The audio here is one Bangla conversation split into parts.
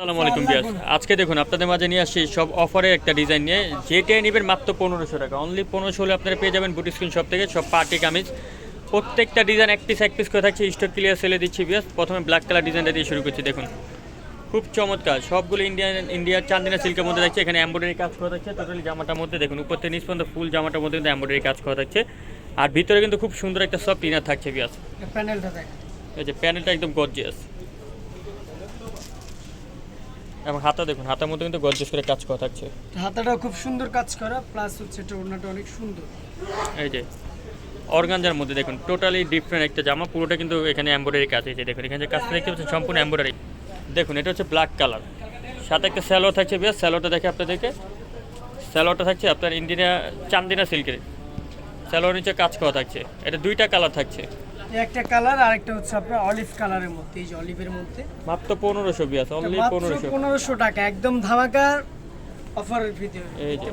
আসসালামু আলাইকুম বিয়াস। আজকে দেখুন আপনাদের মাঝে নিয়ে আসছি সব অফারের একটা ডিজাইন নিয়ে, যেটাই নেবেন মাত্র 1500 টাকা। অনলি 1500 হলে আপনারা পেয়ে যাবেন বুটি স্ক্রিন শপ থেকে সব পার্টি কামিজ। প্রত্যেকটা ডিজাইন এক পিস করে থাকছে, স্টক ক্লিয়ার সেলে দিচ্ছি বিয়াস। প্রথমে ব্ল্যাক কালার ডিজাইনটা দিয়ে শুরু করছি। দেখুন খুব চমৎকার, সবগুলো ইন্ডিয়ার চান্দিনা সিল্কের মধ্যে থাকছে। এখানে এমব্রয়ডারি কাজ করা থাকছে টোটালি জামাটার মধ্যে। দেখুন উপর থেকে নিচ পর্যন্ত ফুল জামাটার মধ্যে কিন্তু এমব্রয়ডারি কাজ করা থাকছে, আর ভিতরে কিন্তু খুব সুন্দর একটা সফট ইনার থাকছে বিয়াস। প্যানেলটা দেখ, এই যে প্যানেলটা একদম গর্জিয়াস, এবং হাতা দেখুন, হাতার মধ্যে কিন্তু গর্জিয়াস করে কাজ করা থাকছে। হাতাটাও খুব সুন্দর কাজ করা, প্লাস হচ্ছে এটা ওড়নাটা অনেক সুন্দর। এই যে অর্গানজার মধ্যে দেখুন টোটালি ডিফারেন্ট একটা জামা, পুরোটা কিন্তু এখানে এমব্রয়ডারি কাজ। এই যে দেখুন এখানে যে কাজটা দেখতে পাচ্ছেন সম্পূর্ণ এমব্রয়ডারি। দেখুন এটা হচ্ছে ব্ল্যাক কালার, সাথে একটা স্যালোয়ার থাকছে বেশ। স্যালোয়ারটা দেখে আপনাদেরকে, স্যালোয়ারটা থাকছে আপনার ইন্ডিয়া চান্দিনা সিল্কের। স্যালোয়ার নিচে কাজ করা থাকছে। এটা দুইটা কালার থাকছে, একটা কালার আর একটা হচ্ছে আপনার অলিভ কালারের মধ্যে। এই যে অলিভের মধ্যে মাত্র 1500 বিয়াস, অনলি 1500। 1500 টাকা একদম ধামাকার অফারের ভিতরে। এই যে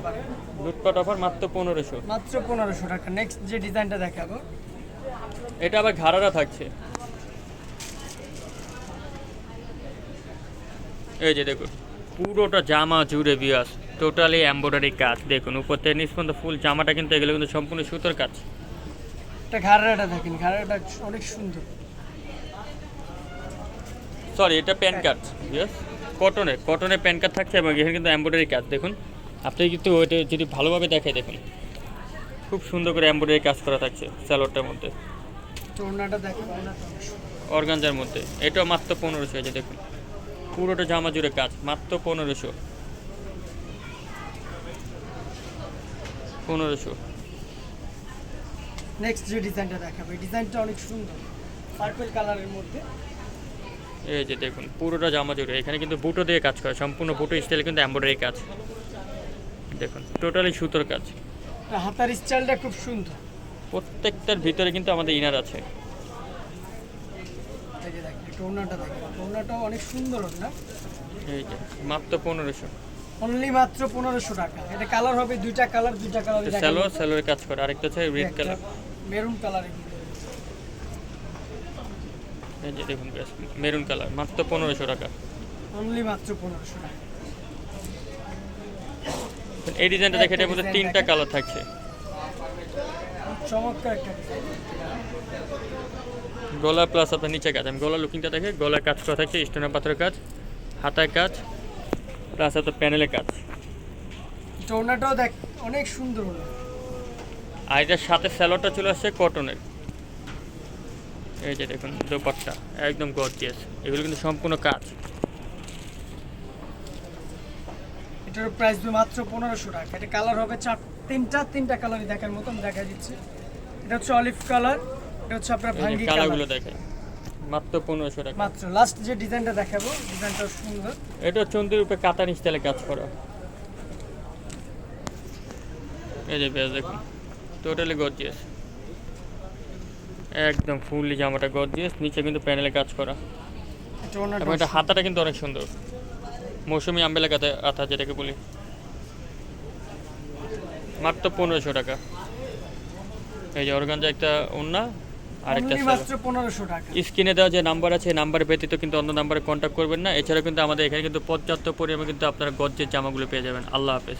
লুটপাট অফার মাত্র 1500, মাত্র 1500 টাকা। নেক্সট যে ডিজাইনটা দেখাবো, এটা আবার ঘাড়ারা থাকছে। এই যে দেখুন পুরোটা জামা জুড়ে বিয়াস টোটালি এমব্রয়ডারি কাজ। দেখুন উপর থেকে নিচ পর্যন্ত ফুল জামাটা কিন্তু এগুলো কিন্তু সম্পূর্ণ সুতোর কাজ। এটা ঘাড়াটা দেখেন, ঘাড়াটা অনেক সুন্দর। সরি এটা প্যান কার্ড বিয়াস, কটনের প্যান কার্ড থাকছে, এবং এখানে কিন্তু এমব্রয়ডারি কাজ। দেখুন আপনি কিন্তু ওইটা যদি ভালোভাবে দেখে দেখুন খুব সুন্দর করে এমব্রয়ডারি কাজ করা থাকছে স্যালোয়ারটার মধ্যে। ওড়নাটা দেখেন, ওড়নাটা অনেক সুন্দর। অর্গানজার মধ্যে এটাও মাত্র 1500। এই যে দেখুন পুরোটা জামা জুড়ে কাজ, মাত্র 1500। নেক্সট যে ডিজাইনটা দেখাবো, এই ডিজাইনটা অনেক সুন্দর, পার্পল কালারের মধ্যে। এই যে দেখুন পুরোটা জামা জুড়ে এখানে কিন্তু বুটো দিয়ে কাজ করা, সম্পূর্ণ বুটো স্টাইলে কিন্তু এমব্রয়ডারি কাজ। দেখুন টোটালি সুতোর কাজ। হাতার স্টাইলটা খুব সুন্দর। প্রত্যেকটার ভিতরে কিন্তু আমাদের ইনার আছে। এই যে দেখেন ওড়নাটা দেখেন, ওড়নাটাও অনেক সুন্দর ওড়না। এই যে মাত্র 1500, অনলি মাত্র 1500 টাকা। এটা কালার হবে দুইটা কালার স্যালোয়ারের কাজ করা, আরেকটা হচ্ছে রেড কালার, মেরুন কালারের। এই যে দেখুন মেরুন কালার, মাত্র 1500 টাকা। অনলি মাত্র 1500 টাকা। এই ডিজাইনটা দেখে এটার মধ্যে তিনটা কালার থাকছে। চমৎকার একটা ডিজাইন। গলা প্লাস আপনার নিচে কাজ। আমি গলা লুকিংটা দেখে গলায় কাজ করা থাকছে, স্টোনের পাথরের কাজ, হাতায় কাজ, প্লাস আপনার প্যানেলে কাজ। ওড়নাটাও দেখ অনেক সুন্দর ওড়না। আর এটার সাথে স্যালোয়ারটা চলে আসছে কটনের। এই যে দেখুন দোপাট্টা একদম গর্জিয়াস, এগুলো কিন্তু সম্পূর্ণ কাজ। এটার প্রাইস মাত্র 1500 টাকা। এটা কালার হবে তিনটা কালারই দেখার মতন দেখা যাচ্ছে। এটা হচ্ছে অলিভ কালার, এটা হচ্ছে আপনার ভাঙ্গি কালার। কালারগুলো দেখেন মাত্র 1500 টাকা। মাত্র লাস্ট যে ডিজাইনটা দেখাবো, ডিজাইনটা সুন্দর। এটা চন্দির উপরে কাতান স্টাইলে কাজ করা। এই যে বেশ দেখুন টোটালি গর্জিয়াস, একদম ফুললি জামাটা গর্জিয়াস, নিচে কিন্তু প্যানেলে কাজ করা, এবং এটা হাতাটা কিন্তু অনেক সুন্দর, মৌসুমি আম্বেলা কাঁথা যেটাকে বলি। মাত্র 1500 টাকা। এই যে অর্গানজা একটা ওড়না, আরেকটা মাত্র 1500 টাকা। স্ক্রিনে দেওয়া যে নাম্বার আছে এই নাম্বারে ব্যতীত কিন্তু অন্য নাম্বারে কন্ট্যাক্ট করবেন না। এছাড়া কিন্তু আমাদের এখানে কিন্তু পর্যাপ্ত পরিমাণে কিন্তু আপনারা গর্জের জামাগুলো পেয়ে যাবেন। আল্লাহ হাফেজ।